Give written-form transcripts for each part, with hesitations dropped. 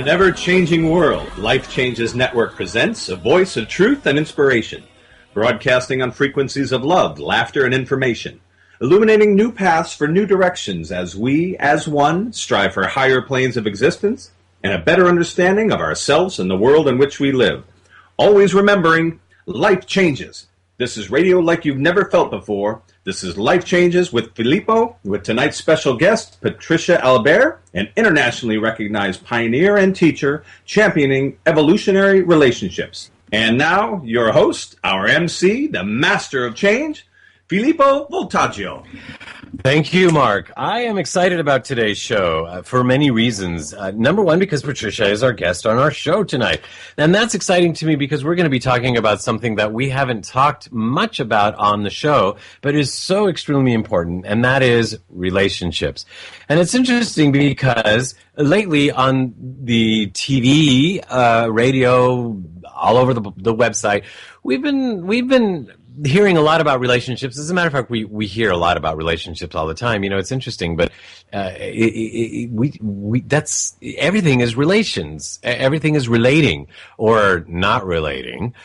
In an ever-changing world, Life Changes Network presents a voice of truth and inspiration, broadcasting on frequencies of love, laughter, and information, illuminating new paths for new directions as we, as one, strive for higher planes of existence and a better understanding of ourselves and the world in which we live. Always remembering, life changes. This is radio like you've never felt before. This is Life Changes with Filippo, with tonight's special guest, Patricia Albere, an internationally recognized pioneer and teacher championing evolutionary relationships. And now, your host, our MC, the master of change, Filippo Voltaggio. Thank you, Mark. I am excited about today's show for many reasons. Number one, because Patricia is our guest on our show tonight. And that's exciting to me because we're going to be talking about something that we haven't talked much about on the show, but is so extremely important, and that is relationships. And it's interesting because lately on the TV, radio, all over the website, we've been hearing a lot about relationships. As a matter of fact, we hear a lot about relationships all the time. You know, it's interesting, but that's everything is relations. Everything is relating or not relating.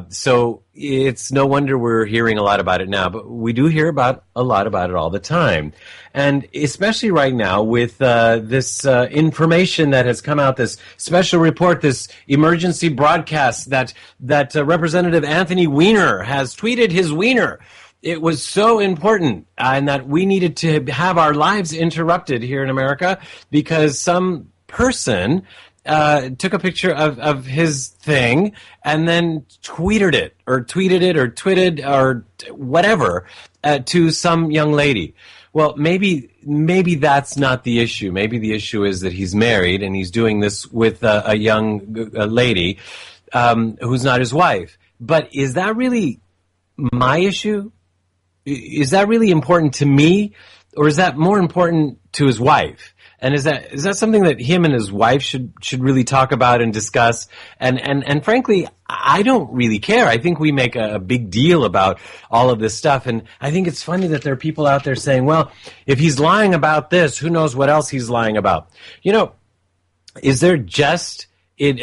So it's no wonder we're hearing a lot about it now, but we do hear a lot about it all the time. And especially right now with this information that has come out, this special report, this emergency broadcast that Representative Anthony Weiner has tweeted his wiener. It was so important, and that we needed to have our lives interrupted here in America because some person took a picture of his thing and then tweeted it or twitted or whatever to some young lady. Well, maybe that's not the issue. Maybe the issue is that he's married and he's doing this with a young lady who's not his wife. But is that really my issue? Is that really important to me, or is that more important to his wife? And is that something that him and his wife should really talk about and discuss? And frankly, I don't really care. I think we make a big deal about all of this stuff. And I think it's funny that there are people out there saying, well, if he's lying about this, who knows what else he's lying about? You know, is there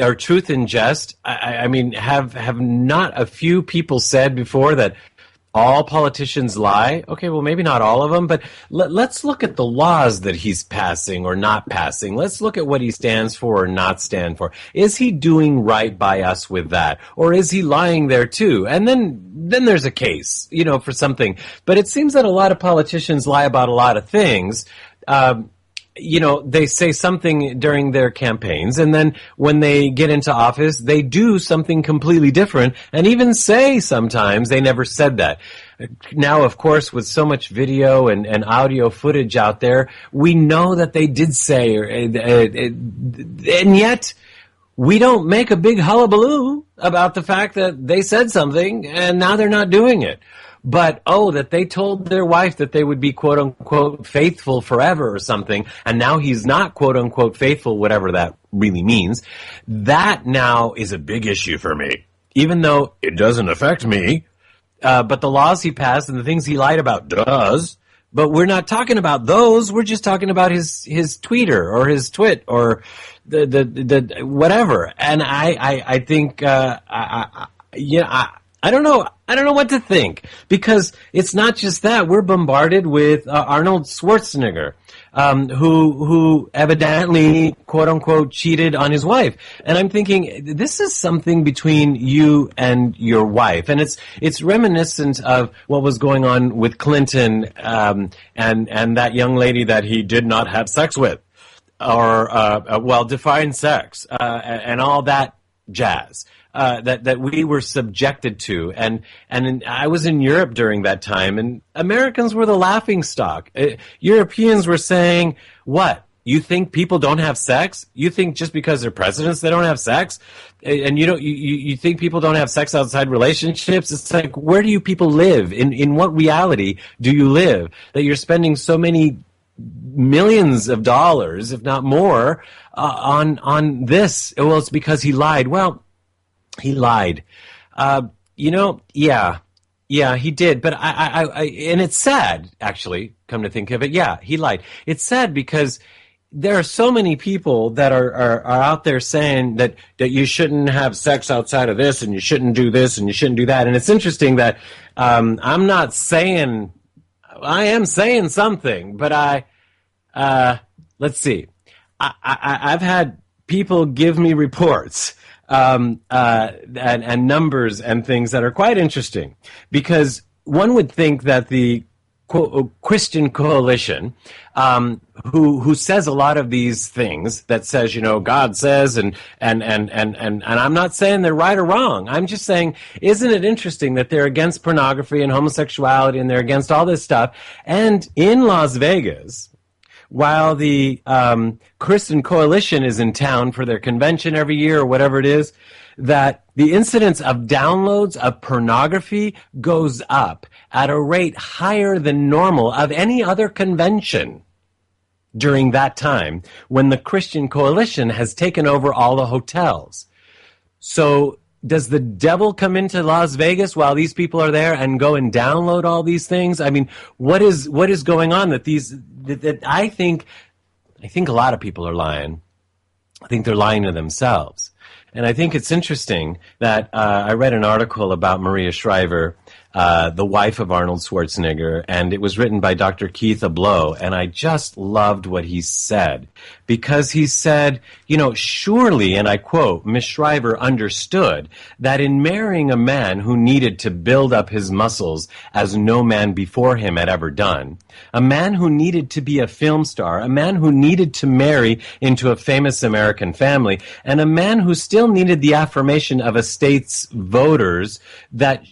or truth in jest? I mean, have not a few people said before that all politicians lie? Okay, well, maybe not all of them, but let's look at the laws that he's passing or not passing. Let's look at what he stands for or not stand for. Is he doing right by us with that? Or is he lying there too? And then there's a case, you know, for something. But it seems that a lot of politicians lie about a lot of things. You know, they say something during their campaigns, and then when they get into office, they do something completely different, and even say sometimes they never said that. Now, of course, with so much video and audio footage out there, we know that they did say, and yet we don't make a big hullabaloo about the fact that they said something, and now they're not doing it. But, that they told their wife that they would be, quote-unquote, faithful forever or something, and now he's not, quote-unquote, faithful, whatever that really means, that now is a big issue for me, even though it doesn't affect me. But the laws he passed and the things he lied about does. But we're not talking about those. We're just talking about his tweeter or his twit or the whatever. And I think, I don't know. I don't know what to think, because it's not just that. We're bombarded with Arnold Schwarzenegger, who evidently, quote unquote, cheated on his wife. And I'm thinking, this is something between you and your wife. And it's reminiscent of what was going on with Clinton, and that young lady that he did not have sex with, or, define sex, and all that jazz. That we were subjected to, and I was in Europe during that time, and Americans were the laughing stock. Europeans were saying, "What? You think people don't have sex? You think just because they're presidents they don't have sex? And you think people don't have sex outside relationships?" It's like, where do you people live? In what reality do you live that you're spending so many millions of dollars, if not more, on this? Well, it's because he lied. Well, he lied. Yeah, he did. But I and it's sad, actually, come to think of it. Yeah, he lied. It's sad because there are so many people that are out there saying that you shouldn't have sex outside of this, and you shouldn't do this, and you shouldn't do that. And it's interesting that I'm not saying, I am saying something, but let's see. I've had people give me reports and numbers and things that are quite interesting, because one would think that the Christian coalition, who says a lot of these things, that says, God says, and I'm not saying they're right or wrong. I'm just saying, isn't it interesting that they're against pornography and homosexuality, and they're against all this stuff? And in Las Vegas, while the Christian coalition is in town for their convention every year or whatever it is, that the incidence of downloads of pornography goes up at a rate higher than normal of any other convention during that time, when the Christian coalition has taken over all the hotels. So does the devil come into Las Vegas while these people are there and go and download all these things? I mean, what is going on that I think a lot of people are lying. I think they're lying to themselves. And I think it's interesting that I read an article about Maria Shriver, the wife of Arnold Schwarzenegger, and it was written by Dr. Keith Abloh, and I just loved what he said, because he said, surely, and I quote, Miss Shriver understood that in marrying a man who needed to build up his muscles as no man before him had ever done, a man who needed to be a film star, a man who needed to marry into a famous American family, and a man who still needed the affirmation of a state's voters, that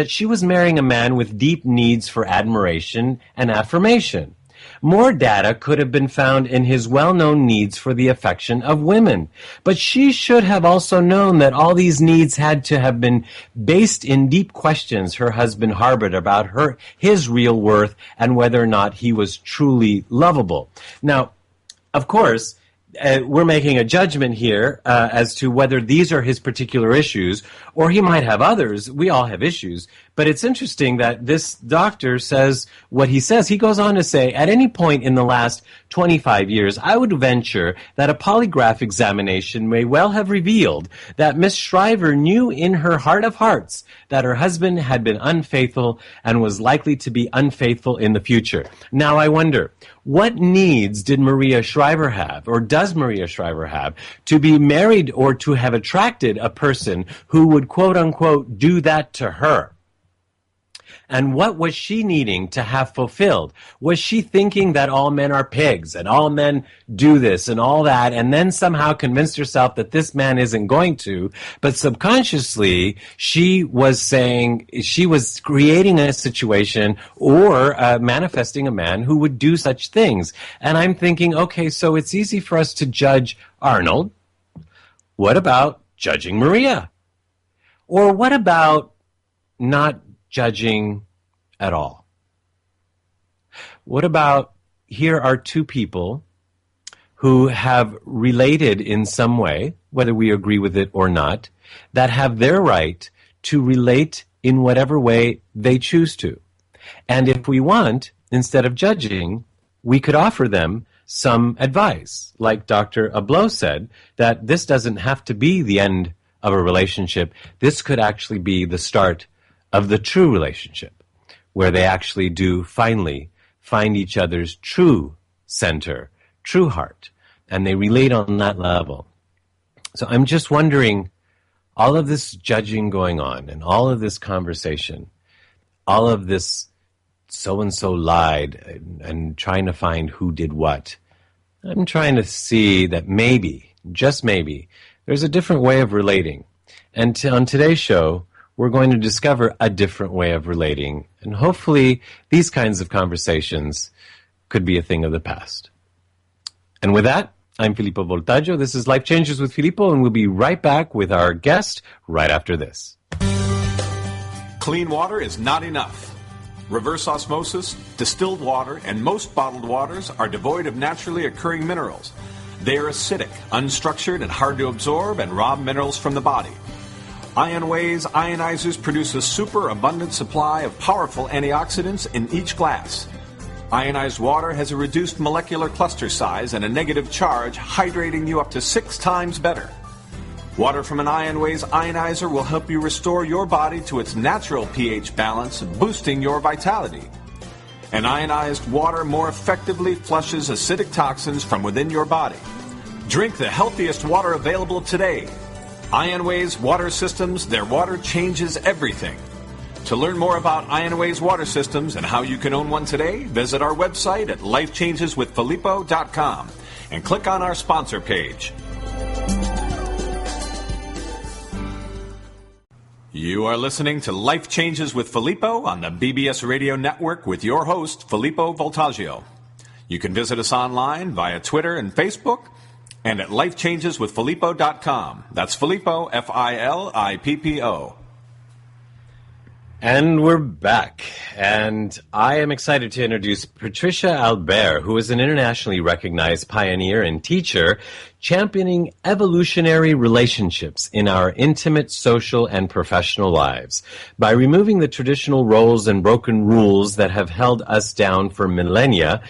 she was marrying a man with deep needs for admiration and affirmation. More data could have been found in his well-known needs for the affection of women. But she should have also known that all these needs had to have been based in deep questions her husband harbored about his real worth and whether or not he was truly lovable. Now, of course, we're making a judgment here as to whether these are his particular issues, or he might have others. We all have issues. But it's interesting that this doctor says what he says. He goes on to say, at any point in the last 25 years, I would venture that a polygraph examination may well have revealed that Miss Shriver knew in her heart of hearts that her husband had been unfaithful and was likely to be unfaithful in the future. Now I wonder, what needs did Maria Shriver have, or does Maria Shriver have, to be married or to have attracted a person who would, quote unquote, do that to her? And what was she needing to have fulfilled? Was she thinking that all men are pigs and all men do this and all that, and then somehow convinced herself that this man isn't going to? But subconsciously, she was saying, she was creating a situation or manifesting a man who would do such things. And I'm thinking, okay, so it's easy for us to judge Arnold. What about judging Maria? Or what about not judging at all? What about, here are two people who have related in some way, whether we agree with it or not, that have their right to relate in whatever way they choose to. And if we want, instead of judging, we could offer them some advice. Like Dr. Abloh said, that this doesn't have to be the end of a relationship. This could actually be the start of the true relationship, where they actually do finally find each other's true center, true heart, and they relate on that level. So I'm just wondering, all of this judging going on and all of this conversation, all of this so-and-so lied and trying to find who did what, I'm trying to see that maybe, just maybe, there's a different way of relating. And on today's show, we're going to discover a different way of relating. And hopefully these kinds of conversations could be a thing of the past. And with that, I'm Filippo Voltaggio. This is Life Changes with Filippo, and we'll be right back with our guest right after this. Clean water is not enough. Reverse osmosis, distilled water, and most bottled waters are devoid of naturally occurring minerals. They are acidic, unstructured, and hard to absorb and rob minerals from the body. IonWay's ionizers produce a superabundant supply of powerful antioxidants in each glass. Ionized water has a reduced molecular cluster size and a negative charge, hydrating you up to 6 times better. Water from an IonWays ionizer will help you restore your body to its natural pH balance, boosting your vitality. And ionized water more effectively flushes acidic toxins from within your body. Drink the healthiest water available today. IonWays Water Systems, their water changes everything. To learn more about IonWays Water Systems and how you can own one today, visit our website at lifechangeswithfilippo.com and click on our sponsor page. You are listening to Life Changes with Filippo on the BBS Radio Network with your host, Filippo Voltaggio. You can visit us online via Twitter and Facebook and at lifechangeswithfilippo.com. That's Filippo, Filippo. And we're back. And I am excited to introduce Patricia Albere, who is an internationally recognized pioneer and teacher championing evolutionary relationships in our intimate, social, and professional lives. By removing the traditional roles and broken rules that have held us down for millennia,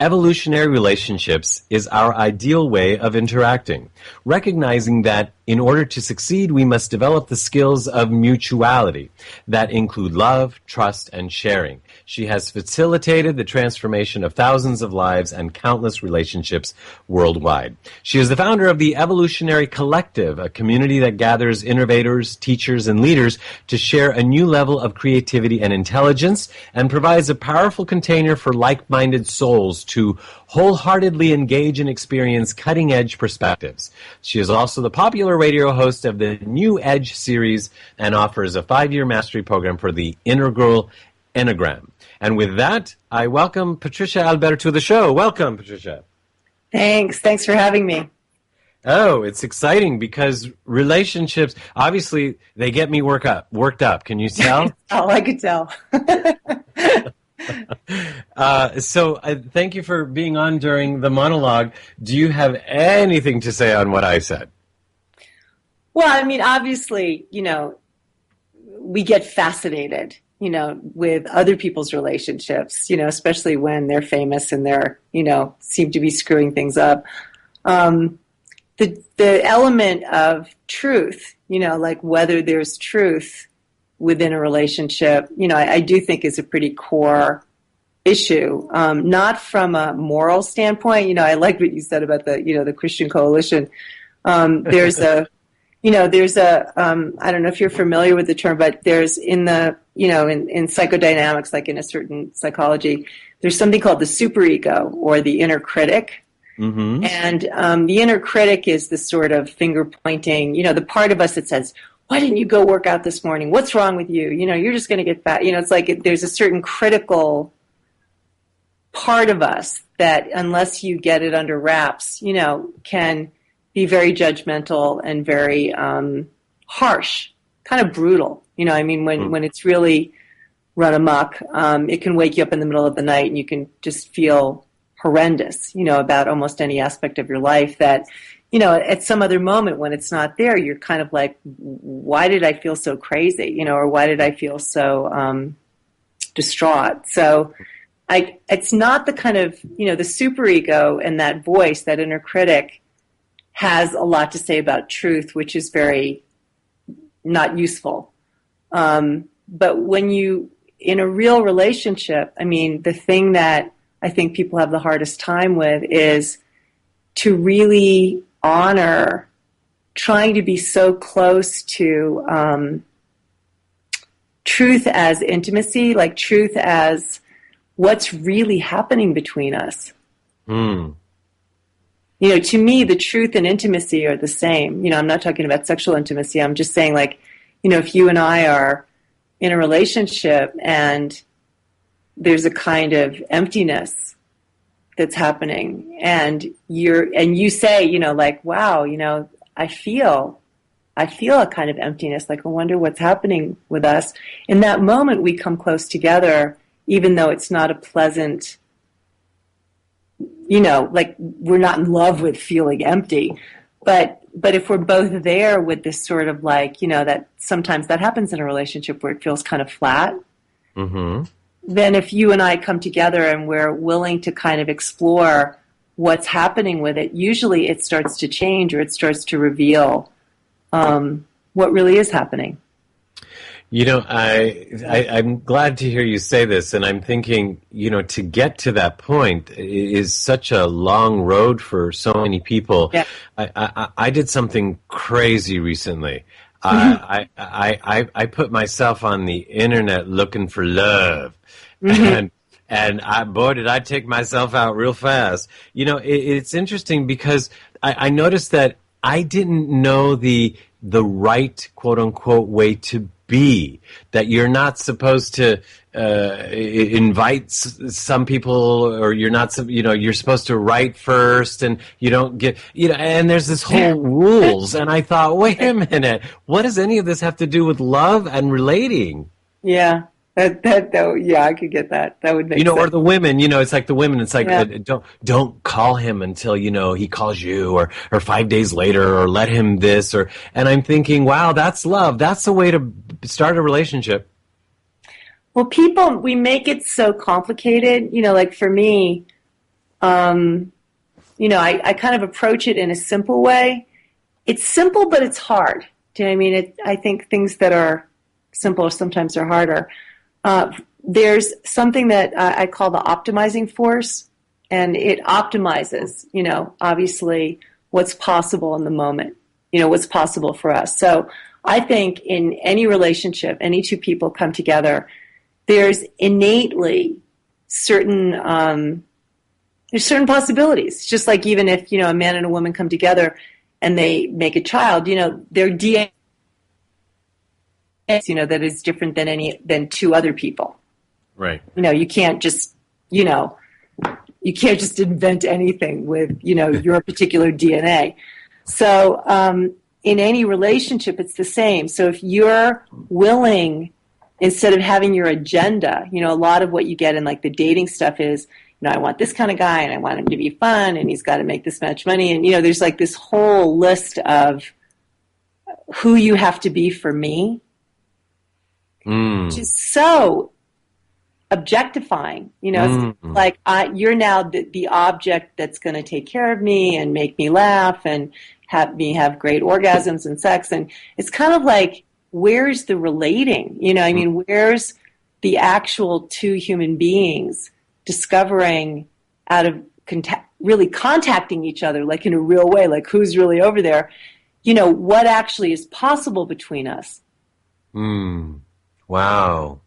evolutionary relationships is our ideal way of interacting, recognizing that in order to succeed, we must develop the skills of mutuality that include love, trust, and sharing. She has facilitated the transformation of thousands of lives and countless relationships worldwide. She is the founder of the Evolutionary Collective, a community that gathers innovators, teachers, and leaders to share a new level of creativity and intelligence, and provides a powerful container for like-minded souls to wholeheartedly engage and experience cutting-edge perspectives. She is also the popular radio host of the New Edge series and offers a 5-year mastery program for the Integral Enneagram. And with that, I welcome Patricia Albere to the show. Welcome, Patricia. Thanks for having me. Oh, it's exciting because relationships, obviously, they get me worked up. Can you tell? Oh, I could tell. So thank you for being on during the monologue. Do you have anything to say on what I said? Well, I mean, obviously, we get fascinated, with other people's relationships, especially when they're famous and they're, seem to be screwing things up. The element of truth, like whether there's truth within a relationship, I do think is a pretty core issue. Not from a moral standpoint. I liked what you said about the Christian Coalition. There's a I don't know if you're familiar with the term, but there's in psychodynamics, like in a certain psychology, there's something called the superego or the inner critic. Mm-hmm. And the inner critic is the sort of finger pointing, the part of us that says, why didn't you go work out this morning? What's wrong with you? You're just going to get fat. It's like there's a certain critical part of us that unless you get it under wraps, can be very judgmental and very harsh, kind of brutal. When it's really run amok, it can wake you up in the middle of the night and you can just feel horrendous, about almost any aspect of your life that, at some other moment when it's not there, you're kind of like, why did I feel so crazy, or why did I feel so distraught? So it's not the kind of, the superego and that voice, that inner critic, has a lot to say about truth, which is very not useful. But when in a real relationship, the thing that I think people have the hardest time with is to really honor trying to be so close to truth as intimacy, like truth as what's really happening between us. Mm. To me, the truth and intimacy are the same. I'm not talking about sexual intimacy. I'm just saying, like, if you and I are in a relationship and there's a kind of emptiness that's happening, and you say, like, wow, I feel a kind of emptiness. Like, I wonder what's happening with us. In that moment, we come close together, even though it's not a pleasant. Like we're not in love with feeling empty, but if we're both there with this sort of like, that sometimes that happens in a relationship where it feels kind of flat. Mm-hmm. then if you and I come together and we're willing to kind of explore what's happening with it, usually it starts to change, or it starts to reveal what really is happening. You know, I'm glad to hear you say this, and I'm thinking, you know, to get to that point is such a long road for so many people. Yeah. I did something crazy recently. I put myself on the internet looking for love, and boy, did I take myself out real fast. You know, it's interesting because I noticed that I didn't know the right, quote unquote, way to be, that you're not supposed to invite some people, or you're not, you know, you're supposed to write first, and you don't get, you know, and there's this whole rules. And I thought, wait a minute, what does any of this have to do with love and relating? Yeah. Yeah, I could get that. That would make sense. Or the women, it's like the women. It's like, don't call him until, he calls you, or 5 days later, or let him this, and I'm thinking, wow, that's love. That's the way to start a relationship. Well, we make it so complicated, like for me, I kind of approach it in a simple way. It's simple, but it's hard. Do you know what I mean? I think things that are simple sometimes are harder. There's something that I call the optimizing force, and it optimizes, obviously what's possible in the moment, what's possible for us. So I think in any relationship, any two people come together, there's innately certain possibilities. Just like even if, a man and a woman come together and they make a child, their DNA, that is different than two other people. Right. You can't just, invent anything with, your particular DNA. So in any relationship, it's the same. So if you're willing, instead of having your agenda, a lot of what you get in like the dating stuff is, I want this kind of guy, and I want him to be fun, and he's got to make this much money. And, there's like this whole list of who you have to be for me. Which is so objectifying, It's like you're now the object that's going to take care of me and make me laugh and have me have great orgasms and sex, and it's kind of like, where's the relating? Where's the actual two human beings discovering out of really contacting each other, like in a real way, like who's really over there? What actually is possible between us? Wow.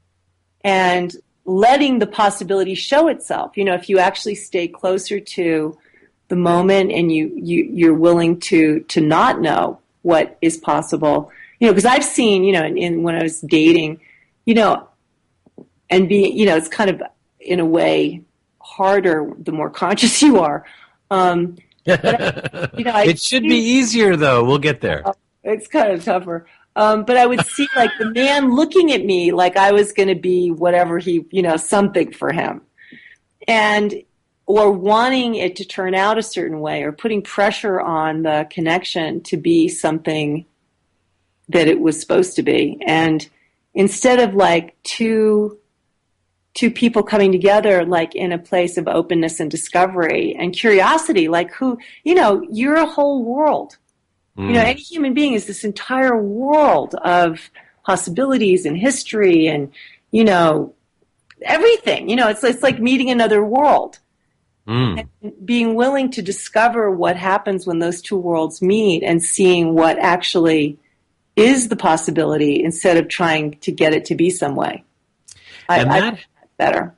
And letting the possibility show itself. If you actually stay closer to the moment and you're willing to not know what is possible, because I've seen, in when I was dating, and being, it's kind of in a way harder the more conscious you are. It should be easier though. We'll get there. It's kind of tougher. But I would see like the man looking at me like I was going to be whatever he, something for him. Or wanting it to turn out a certain way, or putting pressure on the connection to be something that it was supposed to be. And instead of like two people coming together like in a place of openness and discovery and curiosity, like you're a whole world. Any human being is this entire world of possibilities and history and, everything. It's like meeting another world. And being willing to discover what happens when those two worlds meet and seeing what actually is the possibility instead of trying to get it to be some way. I better.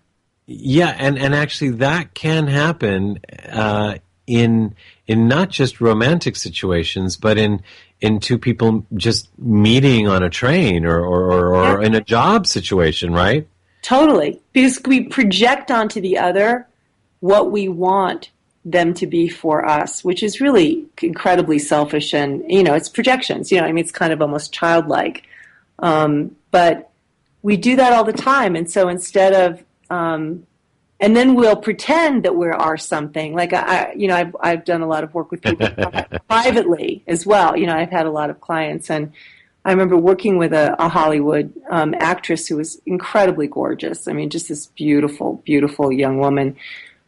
Yeah, and actually that can happen in not just romantic situations, but in two people just meeting on a train or in a job situation, right? Totally. Because we project onto the other what we want them to be for us, which is really incredibly selfish, and, it's projections, it's kind of almost childlike. But we do that all the time. And so instead of, and then we'll pretend that we are something. Like I've done a lot of work with people privately as well. I've had a lot of clients, and I remember working with a Hollywood actress who was incredibly gorgeous. I mean, just this beautiful, beautiful young woman.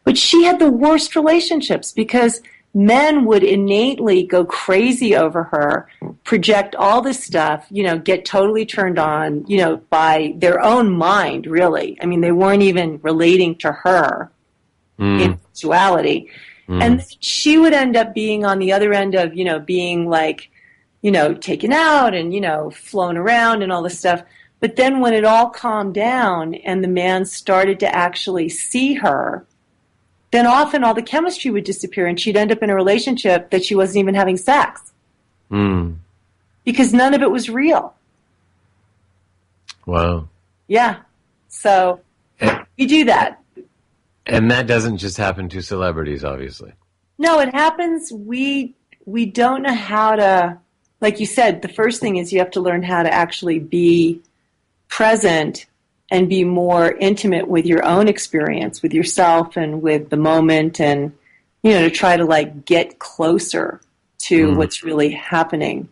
But she had the worst relationships because men would innately go crazy over her, project all this stuff, get totally turned on, by their own mind, really. I mean, they weren't even relating to her in sexuality. And then she would end up being on the other end of, being like, taken out and, flown around and all this stuff. But then when it all calmed down and the man started to actually see her, then often all the chemistry would disappear and she'd end up in a relationship that she wasn't even having sex. Because none of it was real. Wow. Yeah. So we do that. And that doesn't just happen to celebrities, obviously. No, it happens. We don't know how to, like you said, the first thing is you have to learn how to actually be present and be more intimate with your own experience, with yourself and with the moment, and, to try to like get closer to what's really happening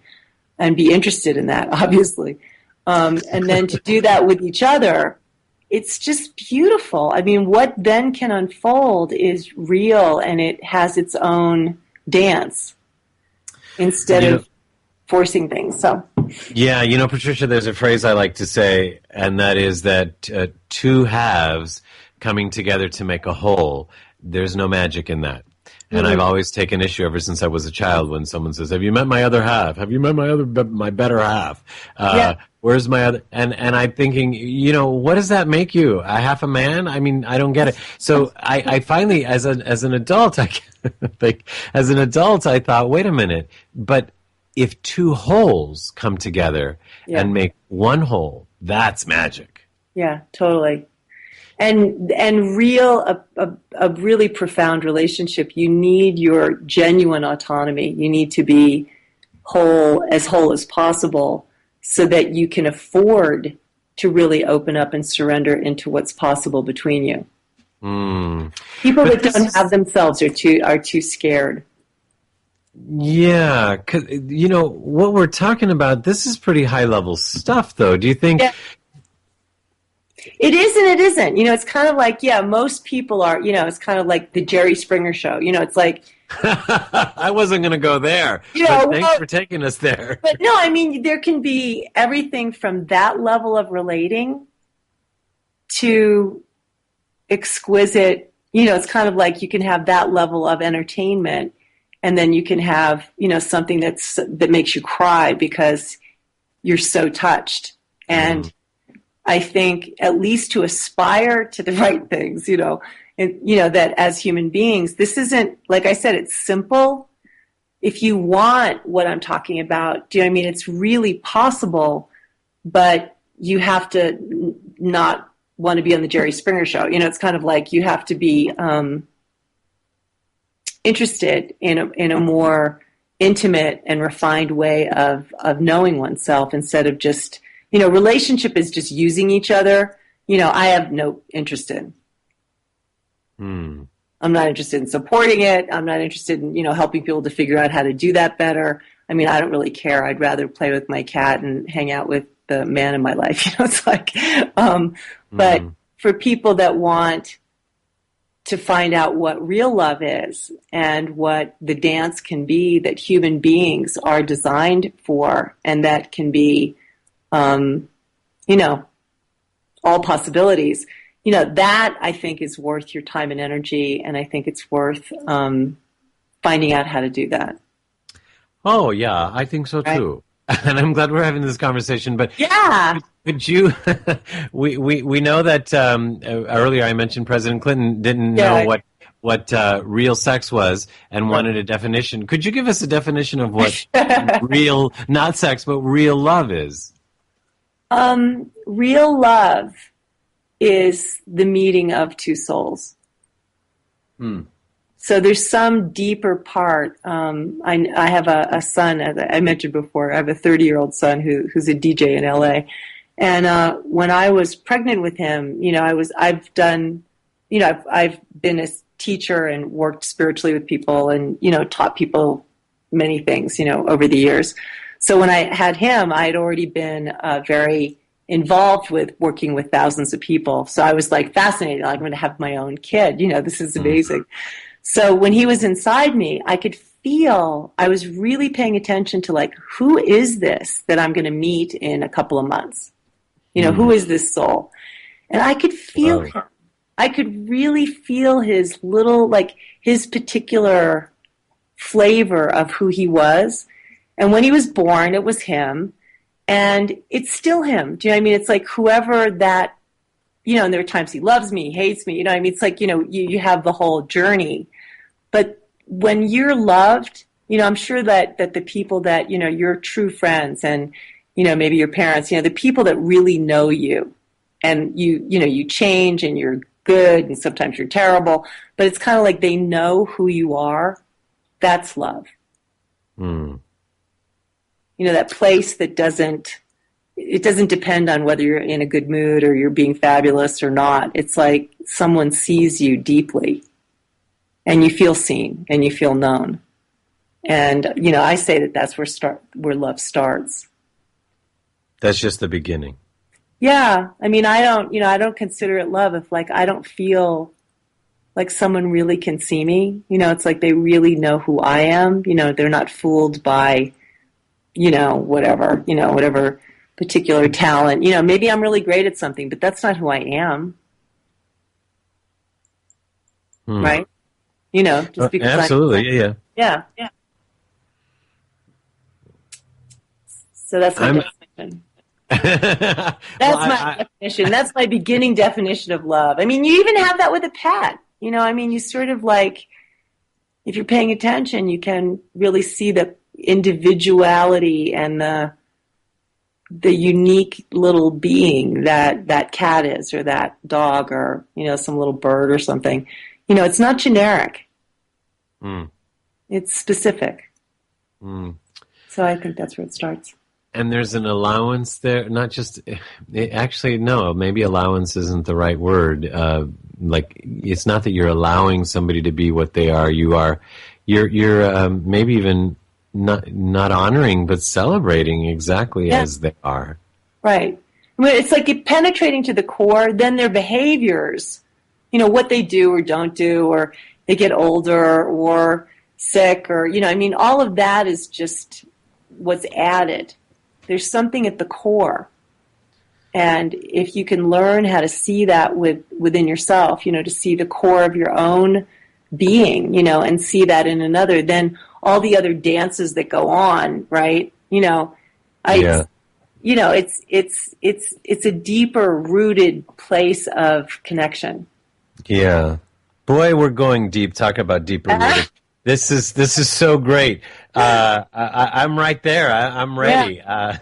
and be interested in that, obviously. And then to do that with each other, it's just beautiful. I mean, what then can unfold is real and it has its own dance instead of forcing things. So. Yeah, Patricia, there's a phrase I like to say, and that is that two halves coming together to make a whole, there's no magic in that. And I've always taken issue ever since I was a child when someone says, have you met my other half? Have you met my better half? Where's my other? And I'm thinking, what does that make you? A half a man? I mean, I don't get it. So I finally, as an adult, I thought, wait a minute, but if two wholes come together and make one whole, that's magic. Yeah, totally. And a really profound relationship, you need your genuine autonomy. You need to be whole as possible so that you can afford to really open up and surrender into what's possible between you. People that don't have themselves are too scared. Yeah, 'cause, what we're talking about, this is pretty high-level stuff, though. Do you think... Yeah. It is and it isn't. It's kind of like, most people are, it's kind of like the Jerry Springer show. It's like... I wasn't going to go there, but thanks for taking us there. But no, I mean, there can be everything from that level of relating to exquisite, it's kind of like you can have that level of entertainment. And then you can have, something that makes you cry because you're so touched. And I think at least to aspire to the right things, that as human beings, this isn't, like I said, it's simple. If you want what I'm talking about, it's really possible, but you have to not want to be on the Jerry Springer show. It's kind of like you have to be, interested in a more intimate and refined way of knowing oneself instead of just, relationship is just using each other. I have no interest in. I'm not interested in supporting it. I'm not interested in, helping people to figure out how to do that better. I mean, I don't really care. I'd rather play with my cat and hang out with the man in my life. It's like, but for people that want to find out what real love is and what the dance can be that human beings are designed for, and that can be, all possibilities, that I think is worth your time and energy, and I think it's worth finding out how to do that. Oh, yeah, I think so too. Right? And I'm glad we're having this conversation, but could you, we know that earlier I mentioned President Clinton didn't know what real sex was and wanted a definition. Could you give us a definition of what real, not sex, but real love is? Real love is the meeting of two souls. So there's some deeper part. I have a son, as I mentioned before. I have a 30-year-old son who's a DJ in LA. And when I was pregnant with him, I've been a teacher and worked spiritually with people and, taught people many things, over the years. So when I had him, I had already been very involved with working with thousands of people. So I was like fascinated. Like, I'm going to have my own kid. This is amazing. So when he was inside me, I could feel, I was really paying attention to like, who is this that I'm going to meet in a couple of months? Who is this soul? And I could feel him. I could really feel his little, like his particular flavor of who he was. And when he was born, it was him. And it's still him. Do you know what I mean? It's like whoever that, and there are times he loves me, hates me. You know what I mean? It's like, you have the whole journey. But when you're loved, I'm sure that the people that, your true friends and, maybe your parents, the people that really know you and you change and you're good and sometimes you're terrible, but it's kind of like they know who you are. That's love. That place that doesn't depend on whether you're in a good mood or you're being fabulous or not. It's like someone sees you deeply and you feel seen and you feel known. And, I say that that's where love starts. That's just the beginning. Yeah. I mean, I don't consider it love if like I don't feel like someone really can see me. It's like they really know who I am. They're not fooled by whatever particular talent. Maybe I'm really great at something, but that's not who I am. Right? Just because absolutely, yeah. So that's my definition. That's my definition. That's my beginning definition of love. I mean, you even have that with a pet. You sort of like, if you're paying attention, you can really see the individuality and the unique little being that cat is, or that dog, or some little bird or something. It's not generic. It's specific. So I think that's where it starts. And there's an allowance there, not just actually, no, maybe allowance isn't the right word. Like, it's not that you're allowing somebody to be what they are. You're maybe even not honoring, but celebrating exactly as they are. Right. I mean, it's like penetrating to the core, then their behaviors, what they do or don't do, or they get older or sick, or, all of that is just what's added. There's something at the core. And if you can learn how to see that within yourself, to see the core of your own being, and see that in another, then all the other dances that go on, right? It's a deeper rooted place of connection. Yeah. Boy, we're going deep, talking about deeper rooted. This is so great. I'm right there. I'm ready. Yeah.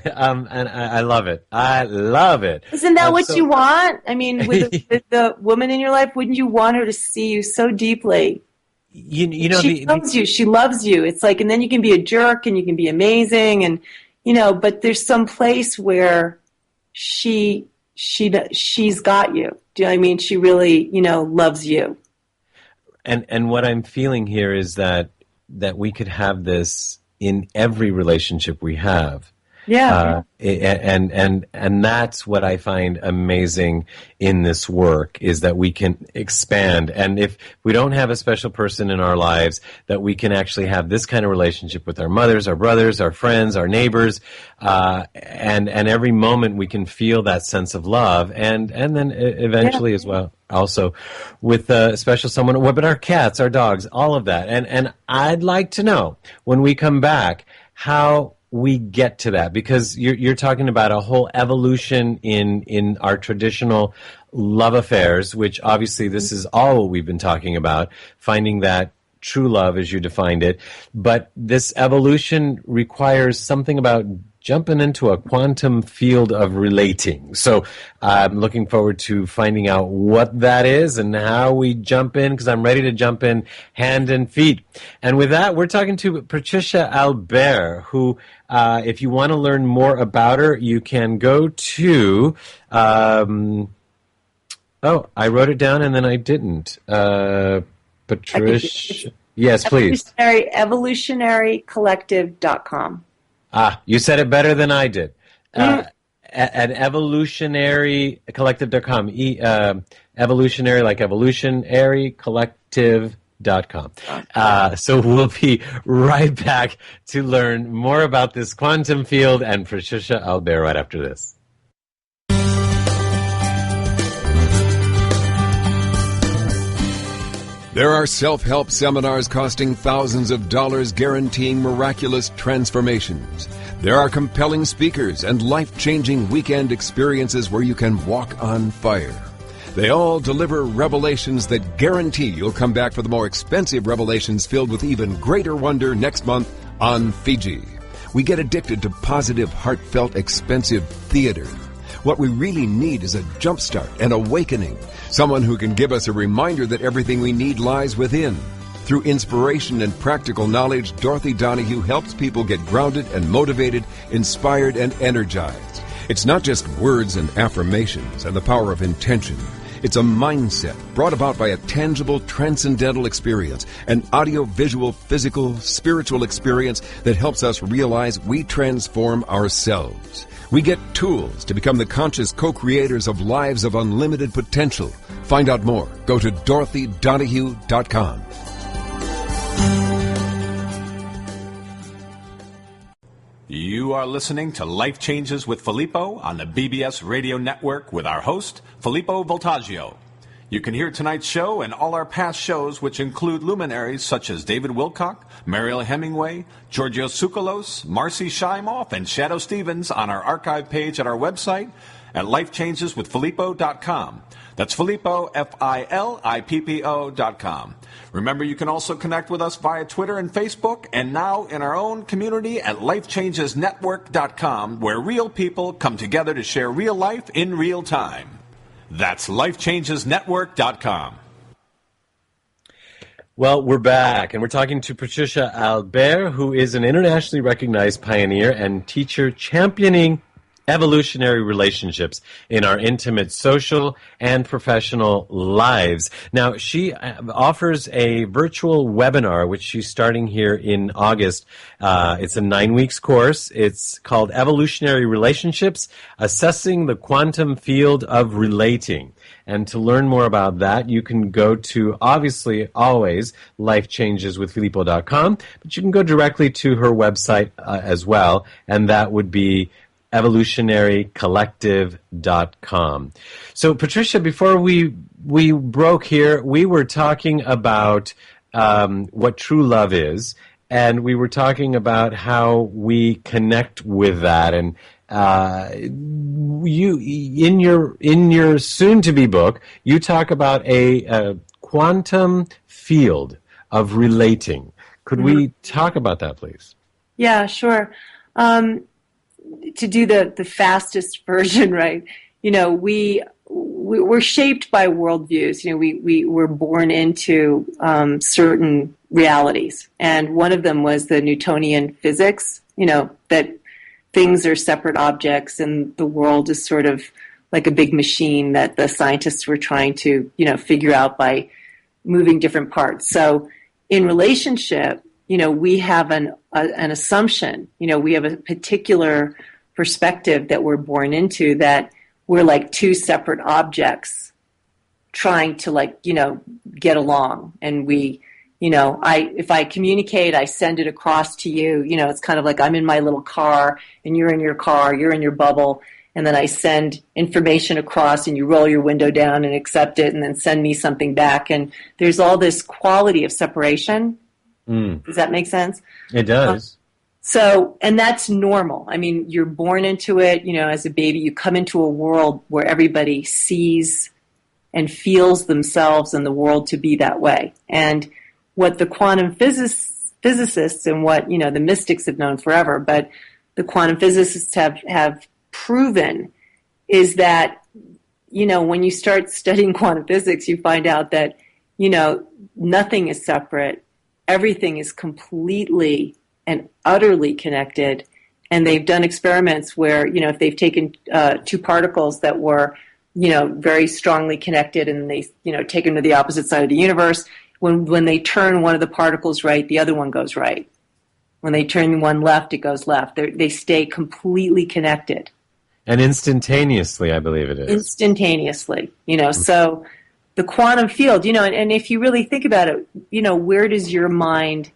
And I love it. I love it. Isn't that what you want? I mean, with the woman in your life, wouldn't you want her to see you so deeply? She loves you. She loves you. It's like, and then you can be a jerk and you can be amazing, and but there's some place where she's got you. Do you know what I mean? She really, loves you. And what I'm feeling here is that we could have this in every relationship we have. Yeah. And that's what I find amazing in this work, is that we can expand. And if we don't have a special person in our lives, that we can actually have this kind of relationship with our mothers, our brothers, our friends, our neighbors, and every moment we can feel that sense of love, and then eventually as well, also with a special someone. What about our cats, our dogs, all of that? And I'd like to know, when we come back, how we get to that, because you're talking about a whole evolution in our traditional love affairs, which obviously this is all what we've been talking about, finding that true love as you defined it. But this evolution requires something about jumping into a quantum field of relating. So I'm looking forward to finding out what that is and how we jump in, because I'm ready to jump in hand and feet. And with that, we're talking to Patricia Albere, who, if you want to learn more about her, you can go to... I wrote it down and then I didn't. Patricia... Yes, please. Evolutionarycollective.com. You said it better than I did. At evolutionarycollective.com. Evolutionary, like evolutionarycollective.com. So we'll be right back to learn more about this quantum field and Patricia Albere right after this. There are self-help seminars costing thousands of dollars guaranteeing miraculous transformations. There are compelling speakers and life-changing weekend experiences where you can walk on fire. They all deliver revelations that guarantee you'll come back for the more expensive revelations filled with even greater wonder next month on Fiji. We get addicted to positive, heartfelt, expensive theater. What we really need is a jumpstart, an awakening, someone who can give us a reminder that everything we need lies within. Through inspiration and practical knowledge, Dorothy Donahue helps people get grounded and motivated, inspired and energized. It's not just words and affirmations and the power of intention. It's a mindset brought about by a tangible, transcendental experience, an audio-visual, physical, spiritual experience that helps us realize we transform ourselves. We get tools to become the conscious co-creators of lives of unlimited potential. Find out more. Go to DorothyDonahue.com. You are listening to Life Changes with Filippo on the BBS Radio Network with our host, Filippo Voltaggio. You can hear tonight's show and all our past shows, which include luminaries such as David Wilcock, Mariel Hemingway, Georgios Tsoukalos, Marcy Shimoff, and Shadow Stevens on our archive page at our website at lifechangeswithfilippo.com. That's Filippo, Filippo.com. Remember, you can also connect with us via Twitter and Facebook, and now in our own community at lifechangesnetwork.com, where real people come together to share real life in real time. That's lifechangesnetwork.com. Well, we're back, and we're talking to Patricia Albere, who is an internationally recognized pioneer and teacher championing evolutionary relationships in our intimate social and professional lives. Now, she offers a virtual webinar, which she's starting here in August. It's a 9 weeks course. It's called Evolutionary Relationships, Assessing the Quantum Field of Relating. And to learn more about that, you can go to, obviously, always, lifechangeswithfilippo.com, but you can go directly to her website as well, and that would be evolutionarycollective.com. So, Patricia, before we broke here, we were talking about what true love is, and we were talking about how we connect with that. And you, in your soon-to-be book, you talk about a quantum field of relating. Could we talk about that, please? Yeah, sure. To do the fastest version, right? You know, we're shaped by worldviews. You know, we're born into certain realities, and one of them was the Newtonian physics. You know, that things are separate objects, and the world is sort of like a big machine that the scientists were trying to, you know, figure out by moving different parts. So, in relationship, you know, we have an assumption, you know, we have a particular perspective that we're born into, that we're like two separate objects trying to, like, you know, get along. And we, you know, if I communicate, I send it across to you. You know, it's kind of like I'm in my little car and you're in your car, you're in your bubble, and then I send information across and you roll your window down and accept it and then send me something back. And there's all this quality of separation. Does that make sense? It does. So, and that's normal. I mean, you're born into it, you know, as a baby. You come into a world where everybody sees and feels themselves and the world to be that way. And what the quantum physicists and what, you know, the mystics have known forever, but the quantum physicists have proven is that, you know, when you start studying quantum physics, you find out that, you know, nothing is separate. Everything is completely and utterly connected. And they've done experiments where, you know, if they've taken two particles that were, you know, very strongly connected and they, you know, take them to the opposite side of the universe, when they turn one of the particles right, the other one goes right. When they turn one left, it goes left. They stay completely connected. And instantaneously, I believe it is. Instantaneously, so the quantum field, and if you really think about it, where does your mind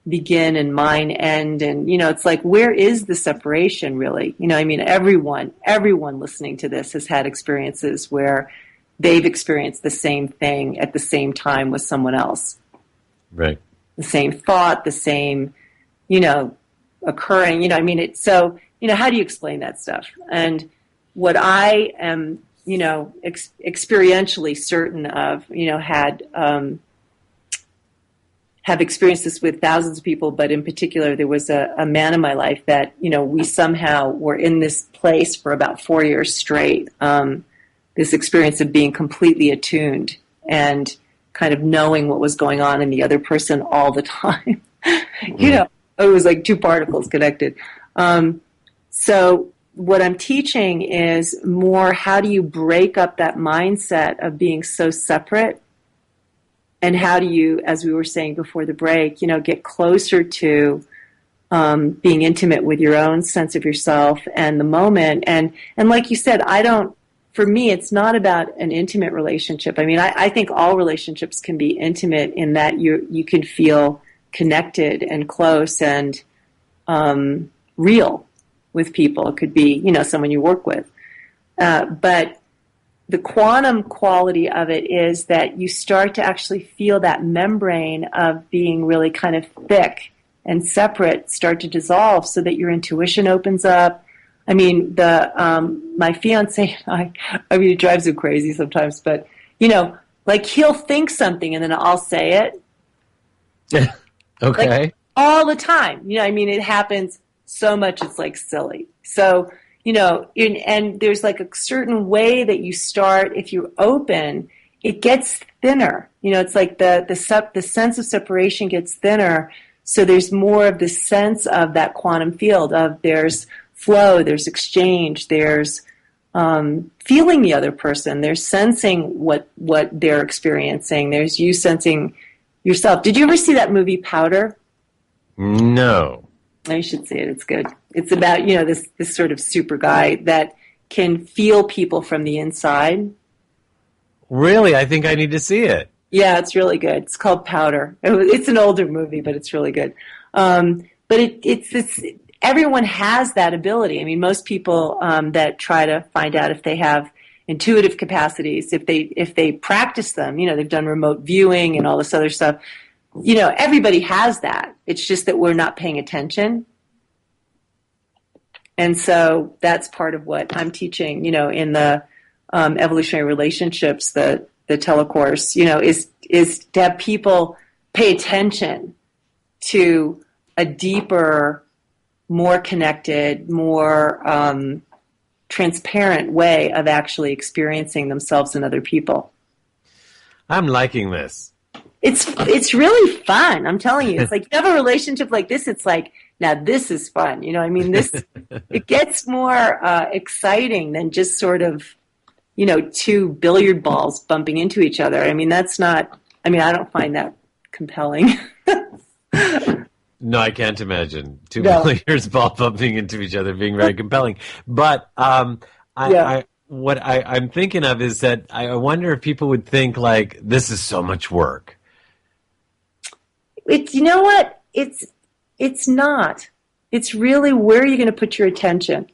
begin and mine end? And, it's like, where is the separation really? Everyone listening to this has had experiences where they've experienced the same thing at the same time with someone else. Right. The same thought, the same, occurring, how do you explain that stuff? And what I am, experientially certain of, have experienced this with thousands of people, but in particular, there was a man in my life that, we somehow were in this place for about 4 years straight. This experience of being completely attuned and kind of knowing what was going on in the other person all the time. It was like two particles connected. So what I'm teaching is more, how do you break up that mindset of being so separate? And how do you, as we were saying before the break, get closer to being intimate with your own sense of yourself and the moment. And like you said, for me, it's not about an intimate relationship. I think all relationships can be intimate in that you can feel connected and close and real with people. It could be, someone you work with. But the quantum quality of it is that you start to actually feel that membrane of being really kind of thick and separate start to dissolve, so that your intuition opens up. My fiance and it drives him crazy sometimes, but, like he'll think something and then I'll say it. Okay. Like, all the time. It happens so much, it's like silly. So, and there's like a certain way that you start, if you're open, it gets thinner. It's like the sense of separation gets thinner. So there's more of the sense of that quantum field of there's flow, there's exchange, there's feeling the other person, there's sensing what they're experiencing, there's you sensing yourself. Did you ever see that movie Powder? No. You should see it. It's good. It's about, this sort of super guy that can feel people from the inside. Really? I think I need to see it. Yeah, it's really good. It's called Powder. It's an older movie, but it's really good. But it's everyone has that ability. Most people that try to find out if they have intuitive capacities, if they practice them, they've done remote viewing and all this other stuff. Everybody has that. It's just that we're not paying attention. And so that's part of what I'm teaching, in the Evolutionary Relationships, the telecourse, is to have people pay attention to a deeper, more connected, more transparent way of actually experiencing themselves and other people. I'm liking this. It's really fun. I'm telling you, it's like you have a relationship like this. It's like, now this is fun. This, it gets more exciting than just sort of, two billiard balls bumping into each other. That's not, I don't find that compelling. No, I can't imagine two billiards ball bumping into each other being very compelling. But what I'm thinking of is that I wonder if people would think like, this is so much work. You know what? It's not. It's really, where are you going to put your attention?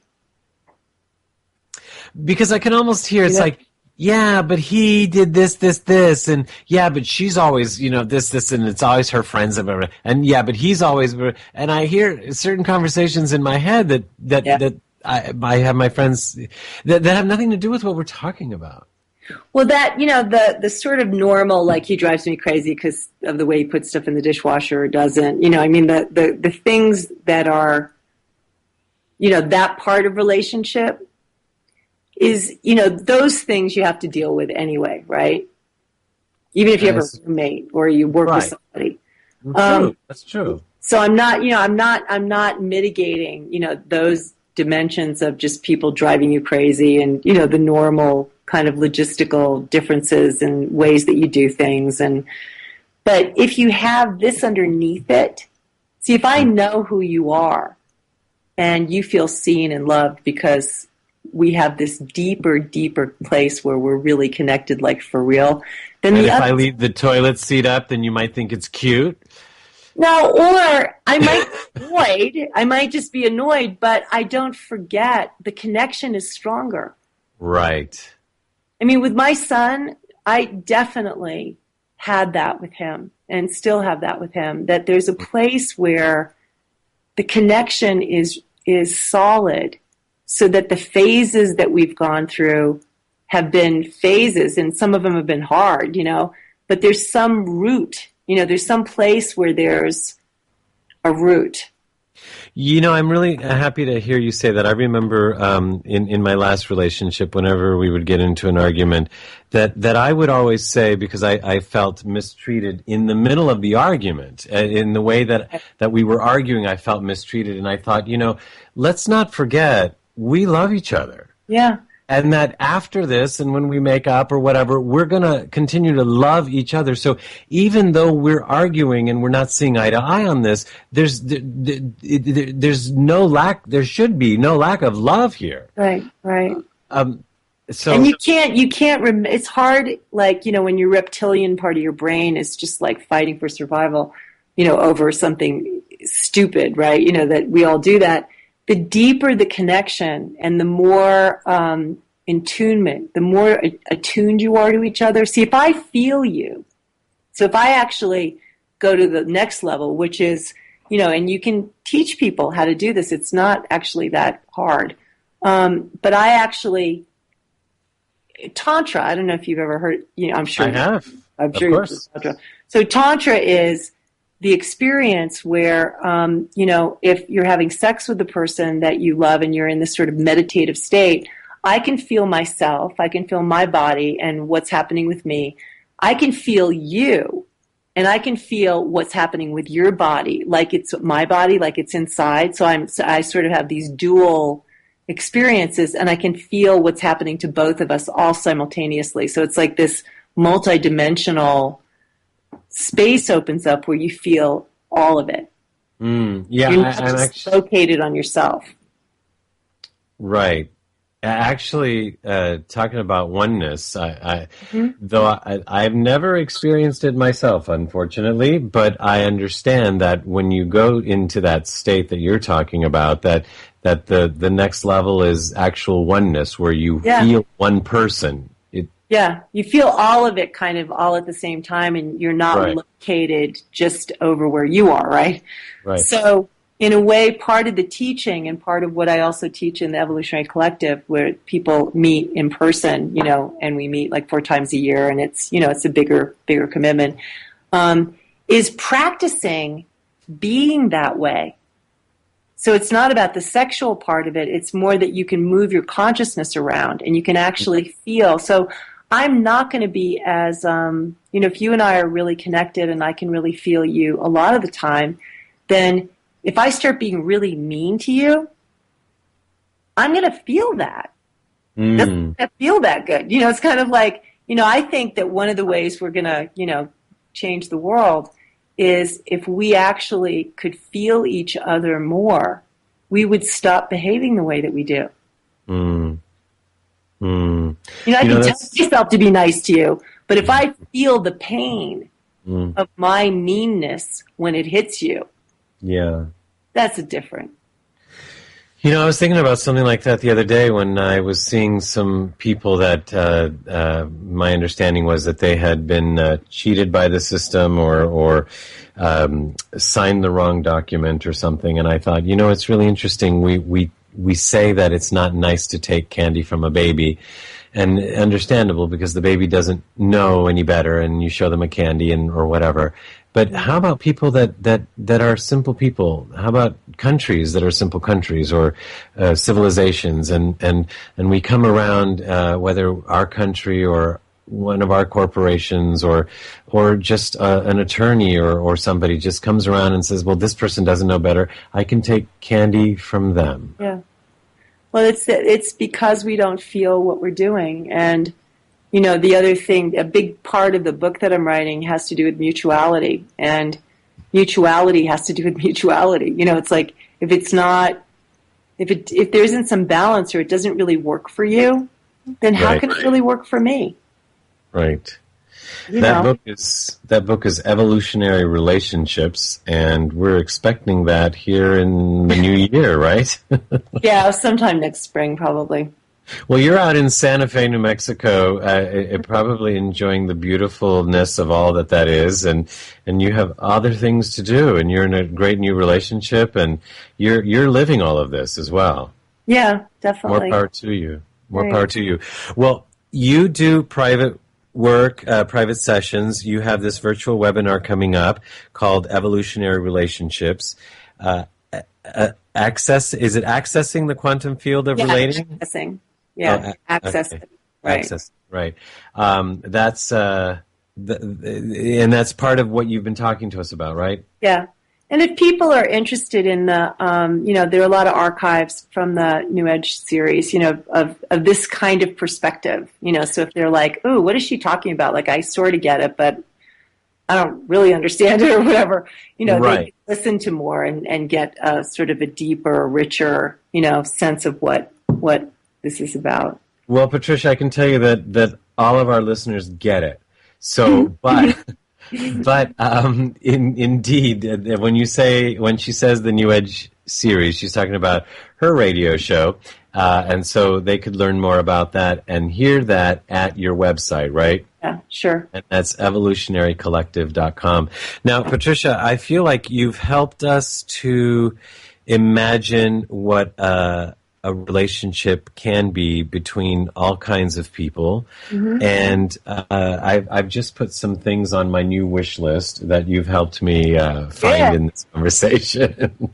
Because I can almost hear it's like, yeah, but he did this, and yeah, but she's always, this, and it's always her friends, and yeah, but he's always, and I hear certain conversations in my head that I have my friends that have nothing to do with what we're talking about. Well, that, the sort of normal, like he drives me crazy because of the way he puts stuff in the dishwasher or doesn't, the things that are, that part of relationship is, those things you have to deal with anyway, right? Even if you have a roommate or you work with somebody. That's true. So I'm not mitigating, those dimensions of just people driving you crazy and, the normal kind of logistical differences and ways that you do things. And, But if you have this underneath it, see, if I know who you are and you feel seen and loved because we have this deeper, deeper place where we're really connected, like for real, then and if I leave the toilet seat up, then you might think it's cute. No, or I might be annoyed. I might just be annoyed, but I don't forget the connection is stronger. Right. I mean, with my son, I definitely had that with him and still have that with him, that there's a place where the connection is solid so that the phases that we've gone through have been phases, and some of them have been hard, but there's some root, there's some place where there's a root. I'm really happy to hear you say that. I remember in my last relationship, whenever we would get into an argument, that I would always say, because I felt mistreated in the middle of the argument, in the way that we were arguing, I felt mistreated. And I thought, let's not forget, we love each other. Yeah. And that after this, and when we make up or whatever, we're going to continue to love each other. So even though we're arguing and we're not seeing eye to eye on this, there's no lack. There should be no lack of love here. Right. So and you can't. It's hard. Like when your reptilian part of your brain is just like fighting for survival, over something stupid, right? That we all do that. The deeper the connection and the more attunement, the more attuned you are to each other. See, if I feel you, so if I actually go to the next level, which is, and you can teach people how to do this. It's not actually that hard. But I actually, Tantra, I don't know if you've ever heard, I'm sure. I have. I'm sure of course. Tantra. So Tantra is the experience where, if you're having sex with the person that you love and you're in this sort of meditative state, I can feel myself, I can feel my body and what's happening with me. I can feel you, and I can feel what's happening with your body, like it's my body, like it's inside. So I sort of have these dual experiences, and I can feel what's happening to both of us all simultaneously. So it's like this multidimensional space opens up where you feel all of it. Yeah, you're not just located on yourself. Right. Actually, talking about oneness, though I've never experienced it myself, unfortunately, but I understand that when you go into that state that you're talking about, that the next level is actual oneness, where you feel one person. Yeah, you feel all of it kind of all at the same time, and you're not located just over where you are, right? Right. So, in a way, part of the teaching and part of what I also teach in the Evolutionary Collective, where people meet in person, and we meet like 4 times a year, and it's, it's a bigger commitment, is practicing being that way. So it's not about the sexual part of it. It's more that you can move your consciousness around and you can actually feel. So I'm not going to be as, if you and I are really connected and I can really feel you a lot of the time, then if I start being really mean to you, I'm going to feel that. It doesn't feel that good. It's kind of like, I think that one of the ways we're going to, change the world is if we actually could feel each other more, we would stop behaving the way that we do. I can tell myself to be nice to you, but if I feel the pain of my meanness when it hits you, that's a different. I was thinking about something like that the other day when I was seeing some people that my understanding was that they had been cheated by the system or signed the wrong document or something. And I thought, it's really interesting. We say that it's not nice to take candy from a baby, and understandable because the baby doesn't know any better, and you show them a candy or whatever. But how about people that are simple people? How about countries that are simple countries or civilizations? And we come around, whether our country or one of our corporations or just an attorney or somebody just comes around and says, well, this person doesn't know better. I can take candy from them. Yeah. Well, it's because we don't feel what we're doing. And, the other thing, a big part of the book that I'm writing has to do with mutuality, and mutuality has to do with mutuality. It's like if there isn't some balance or it doesn't really work for you, then how can it really work for me? Right. That book is Evolutionary Relationships, and we're expecting that here in the new year, right? Yeah, sometime next spring, probably. Well, you're out in Santa Fe, New Mexico, probably enjoying the beautifulness of all that is, and you have other things to do, and you're in a great new relationship, and you're living all of this as well. Yeah, definitely. More power to you. More power to you. Well, you do private work, private sessions. You have this virtual webinar coming up called Evolutionary Relationships. Is it accessing the quantum field of relating? Accessing. Yeah, access. Okay. Right. Access. Right. That's and that's part of what you've been talking to us about, right? Yeah. And if people are interested in the, there are a lot of archives from the New Age series, of this kind of perspective, so if they're like, ooh, what is she talking about? Like, I sort of get it, but I don't really understand it or whatever, right. They listen to more and get a sort of a deeper, richer, sense of what this is about. Well, Patricia, I can tell you that all of our listeners get it. So, but indeed, when she says the New Age series, she's talking about her radio show, and so they could learn more about that and hear that at your website, right? Yeah, sure. And that's evolutionarycollective.com. Now, Patricia, I feel like you've helped us to imagine what a relationship can be between all kinds of people. Mm-hmm. And I've just put some things on my new wish list that you've helped me find in this conversation.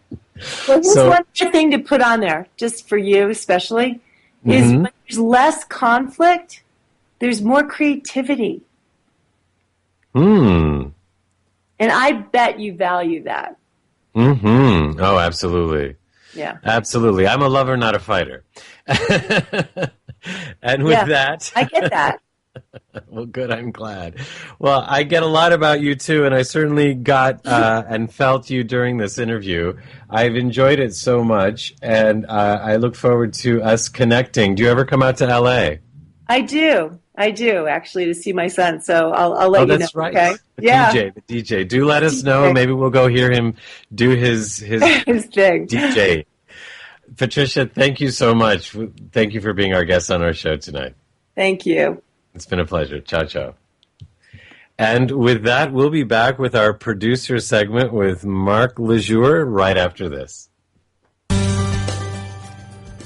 Well, here's one more thing to put on there, just for you especially, is when there's less conflict, there's more creativity. And I bet you value that. Mm-hmm. Oh, absolutely. Yeah. Absolutely. I'm a lover, not a fighter. And with that... I get that. Well, good. I'm glad. Well, I get a lot about you, too, and I certainly got and felt you during this interview. I've enjoyed it so much, and I look forward to us connecting. Do you ever come out to L.A.? I do, actually, to see my son, so I'll let you know. That's right. Okay? The DJ. Do let us know. Maybe we'll go hear him do his his thing. DJ. Patricia, thank you so much. Thank you for being our guest on our show tonight. Thank you. It's been a pleasure. Ciao, ciao. And with that, we'll be back with our producer segment with Mark Lejour right after this.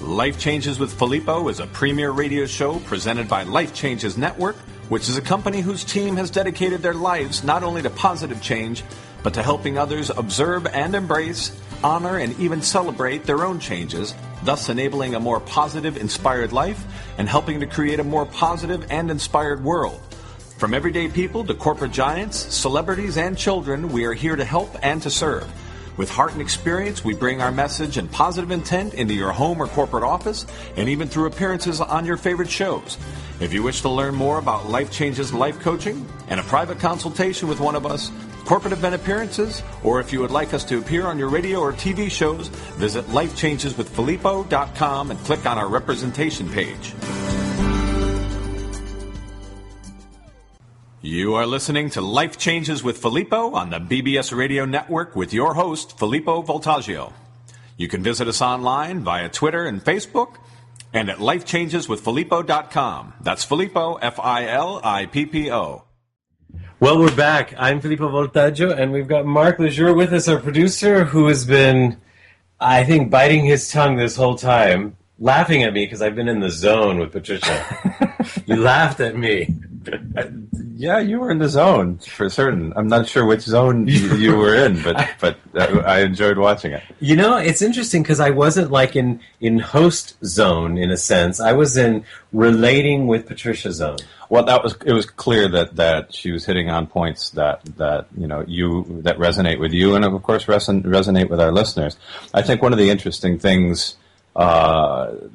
Life Changes with Filippo is a premier radio show presented by Life Changes Network, which is a company whose team has dedicated their lives not only to positive change, but to helping others observe and embrace, honor, and even celebrate their own changes, thus enabling a more positive, inspired life and helping to create a more positive and inspired world. From everyday people to corporate giants, celebrities, and children, we are here to help and to serve. With heart and experience, we bring our message and positive intent into your home or corporate office, and even through appearances on your favorite shows. If you wish to learn more about Life Changes Life Coaching and a private consultation with one of us, corporate event appearances, or if you would like us to appear on your radio or TV shows, visit lifechangeswithfilippo.com and click on our representation page. You are listening to Life Changes with Filippo on the BBS Radio Network with your host, Filippo Voltaggio. You can visit us online via Twitter and Facebook and at lifechangeswithfilippo.com. That's Filippo, Filippo. Well, we're back. I'm Filippo Voltaggio, and we've got Mark Lejour with us, our producer, who has been, I think, biting his tongue this whole time, laughing at me because I've been in the zone with Patricia. You laughed at me. Yeah, you were in the zone for certain. I'm not sure which zone you were in, but I enjoyed watching it. You know, it's interesting because I wasn't like in host zone in a sense. I was in relating with Patricia zone. Well, it was clear that she was hitting on points that resonate with you, and of course resonate with our listeners. I think one of the interesting things, one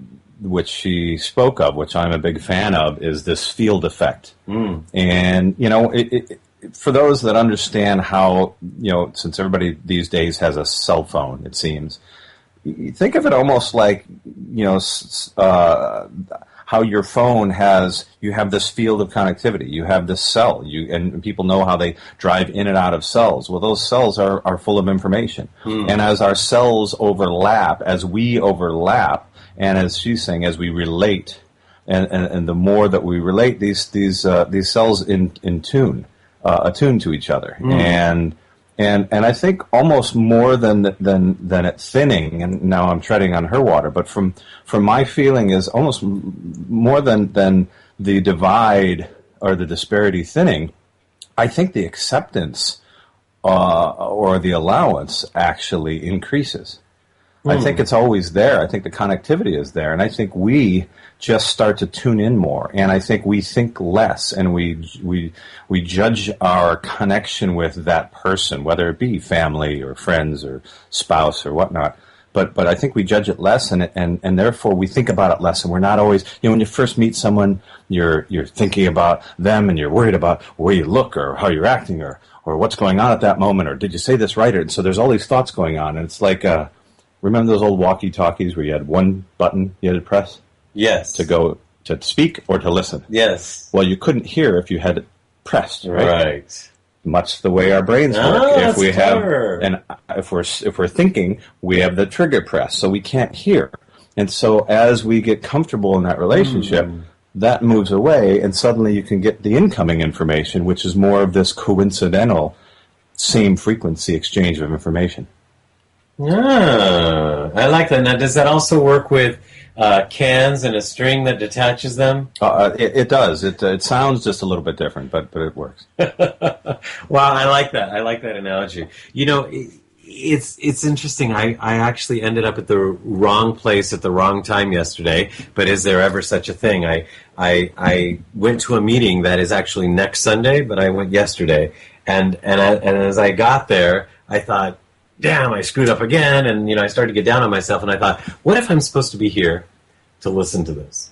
which she spoke of, which I'm a big fan of, is this field effect. And, for those that understand how, since everybody these days has a cell phone, it seems, you think of it almost like, how your phone you have this field of connectivity. You have this cell, and people know how they drive in and out of cells. Well, those cells are full of information. And as our cells overlap, as we overlap, and as she's saying, as we relate, and the more that we relate, these cells attune to each other. And I think almost more than it thinning, and now I'm treading on her water, but from my feeling is almost more than the divide or the disparity thinning, I think the acceptance or the allowance actually increases. I think it's always there. I think the connectivity is there, and I think we just start to tune in more, and I think we think less, and we judge our connection with that person, whether it be family or friends or spouse or whatnot. But I think we judge it less, and therefore we think about it less, and we're not always, when you first meet someone, you're thinking about them, and you're worried about where you look or how you're acting or what's going on at that moment, or did you say this right? And so there's all these thoughts going on, and it's like, remember those old walkie-talkies where you had one button you had to press? Yes. To speak or to listen? Yes. Well, you couldn't hear if you had it pressed, right? Right. Much the way our brains work. If we have, if we're thinking, we have the trigger press, so we can't hear. And so as we get comfortable in that relationship, that moves away, and suddenly you can get the incoming information, which is more of this coincidental, same frequency exchange of information. I like that. Now, does that also work with cans and a string that detaches them? It does. It sounds just a little bit different, but it works. Wow, I like that. I like that analogy. It's interesting. I actually ended up at the wrong place at the wrong time yesterday. But is there ever such a thing? I went to a meeting that is actually next Sunday, but I went yesterday, and as I got there, I thought, damn, I screwed up again, and I started to get down on myself, and I thought, what if I'm supposed to be here to listen to this?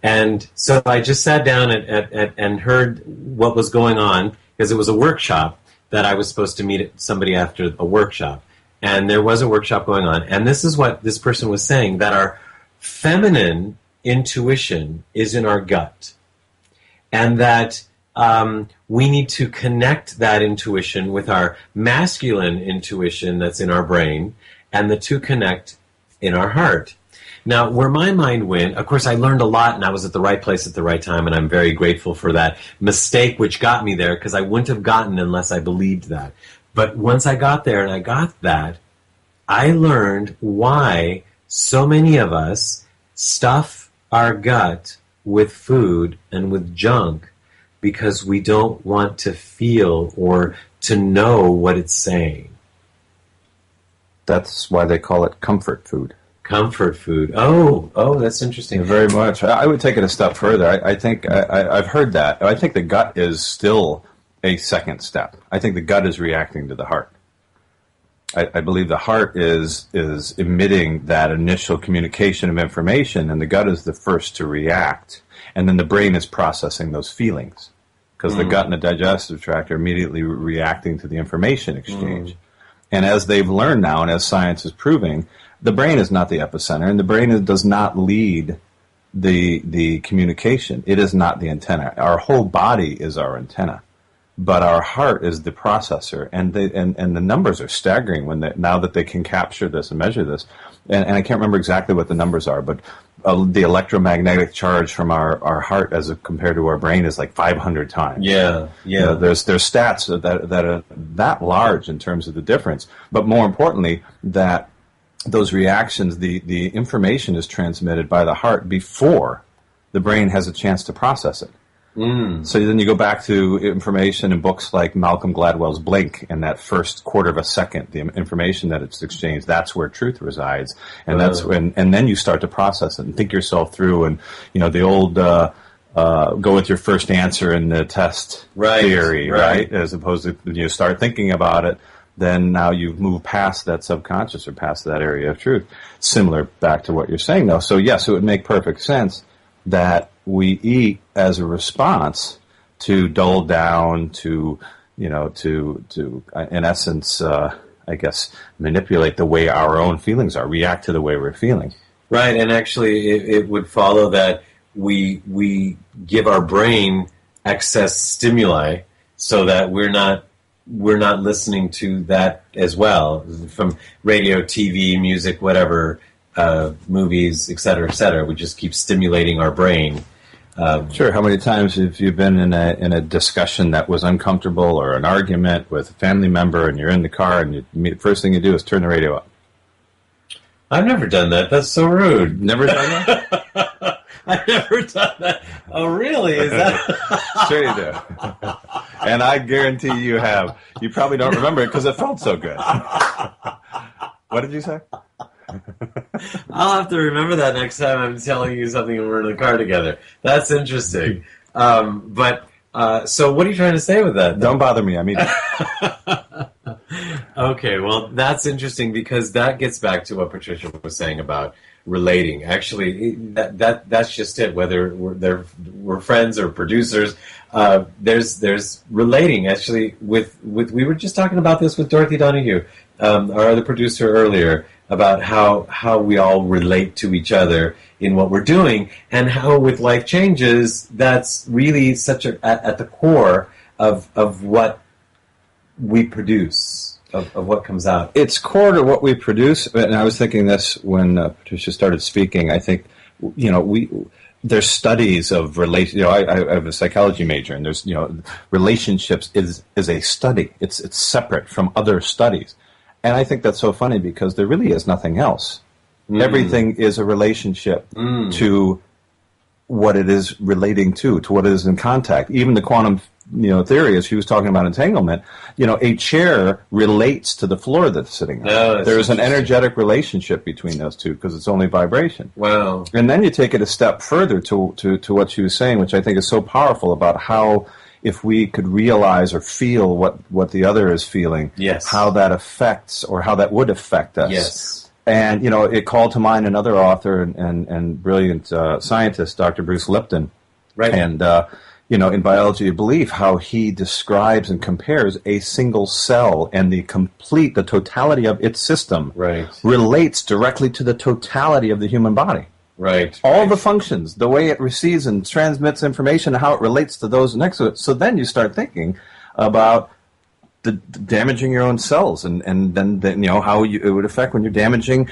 And so I just sat down and heard what was going on, because it was a workshop that I was supposed to meet somebody after a workshop, and there was a workshop going on, and this is what this person was saying, that our feminine intuition is in our gut, and that we need to connect that intuition with our masculine intuition that's in our brain, and the two connect in our heart. Now, where my mind went, of course, I learned a lot, and I was at the right place at the right time, and I'm very grateful for that mistake which got me there, because I wouldn't have gotten unless I believed that. But once I got there and I got that, I learned why so many of us stuff our gut with food and with junk, because we don't want to feel or to know what it's saying. That's why they call it comfort food. Comfort food. Oh, that's interesting. Very much. I would take it a step further. I think I've heard that. I think the gut is still a second step. I think the gut is reacting to the heart. I believe the heart is emitting that initial communication of information, and the gut is the first to react. And then the brain is processing those feelings, because the gut and the digestive tract are immediately reacting to the information exchange. And as they've learned now, and as science is proving, the brain is not the epicenter, and the brain does not lead the communication. It is not the antenna. Our whole body is our antenna, but our heart is the processor. And the numbers are staggering now that they can capture this and measure this. And I can't remember exactly what the numbers are, but the electromagnetic charge from our heart as compared to our brain is like 500 times. Yeah. There's stats that are that large in terms of the difference. But more importantly, that those reactions, the information is transmitted by the heart before the brain has a chance to process it. So then you go back to information in books like Malcolm Gladwell's Blink, and that first quarter of a second, the information that it's exchanged, that's where truth resides. And that's when, and then you start to process it and think yourself through, and the old go with your first answer in the test theory, right? As opposed to start thinking about it. then now you've moved past that subconscious or past that area of truth. Similar back to what you're saying, though. So, yes, it would make perfect sense that we eat as a response to dull down, to in essence, I guess, manipulate the way our own feelings are, react to the way we're feeling. Right, and actually it would follow that we give our brain excess stimuli so that we're not listening to that as well, from radio, TV, music, whatever, movies, et cetera, we just keep stimulating our brain. Sure. How many times have you been in a discussion that was uncomfortable, or an argument with a family member, and you're in the car, and the first thing you do is turn the radio up? I've never done that. That's so rude. Never done that? I've never done that. Oh, really? Is that? Sure you do. And I guarantee you have. You probably don't remember it because it felt so good. What did you say? I'll have to remember that next time I'm telling you something and we're in the car together. That's interesting. So what are you trying to say with that? Don't bother me. I'm eating. Okay, well, that's interesting because that gets back to what Patricia was saying about relating. Actually, that's just it. Whether we're friends or producers, there's relating. Actually, with we were just talking about this with Dorothy Donahue, our other producer earlier, about how we all relate to each other in what we're doing, and how with Life Changes, that's really such at the core of what we produce, of what comes out. It's core to what we produce, and I was thinking this when Patricia started speaking. I think, there's studies of relation. I have a psychology major, and there's relationships is a study. It's separate from other studies. And I think that's so funny because there really is nothing else. Everything is a relationship to what it is relating to what it is in contact. Even the quantum theory, as she was talking about entanglement, a chair relates to the floor that's sitting on. Oh, there's an energetic relationship between those two because it's only vibration. Wow. And then you take it a step further to what she was saying, which I think is so powerful, about how if we could realize or feel what the other is feeling, yes, how that affects or how that would affect us. Yes. And, it called to mind another author and brilliant scientist, Dr. Bruce Lipton. Right. And, in Biology of Belief, how he describes and compares a single cell and the totality of its system relates directly to the totality of the human body. Right. All the functions, the way it receives and transmits information, and how it relates to those next to it. So then you start thinking about the damaging your own cells, and then how it would affect when you're damaging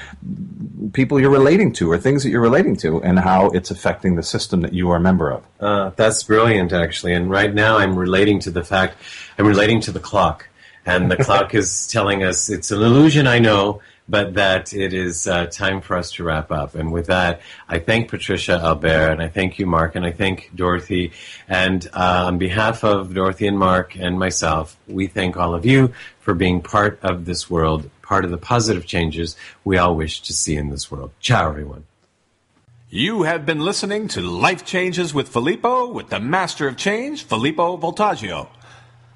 people you're relating to or things that you're relating to, and how it's affecting the system that you are a member of. That's brilliant, actually. And right now I'm relating to the clock. And the clock is telling us it's an illusion, I know, but that it is time for us to wrap up. And with that, I thank Patricia Albere, and I thank you, Mark, and I thank Dorothy. And on behalf of Dorothy and Mark and myself, we thank all of you for being part of this world, part of the positive changes we all wish to see in this world. Ciao, everyone. You have been listening to Life Changes with Filippo, with the Master of Change, Filippo Voltaggio.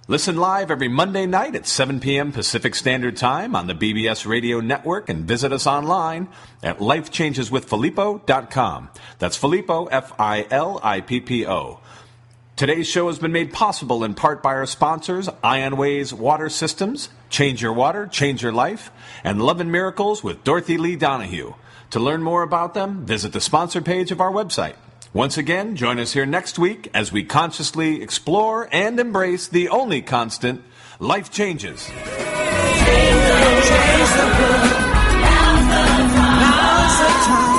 Listen live every Monday night at 7 p.m. Pacific Standard Time on the BBS Radio Network, and visit us online at lifechangeswithfilippo.com. That's Filippo, Filippo. Today's show has been made possible in part by our sponsors, Ionways Water Systems, Change Your Water, Change Your Life, and Love and Miracles with Dorothy Lee Donahue. To learn more about them, visit the sponsor page of our website. Once again, join us here next week as we consciously explore and embrace the only constant, life changes. Now's the time.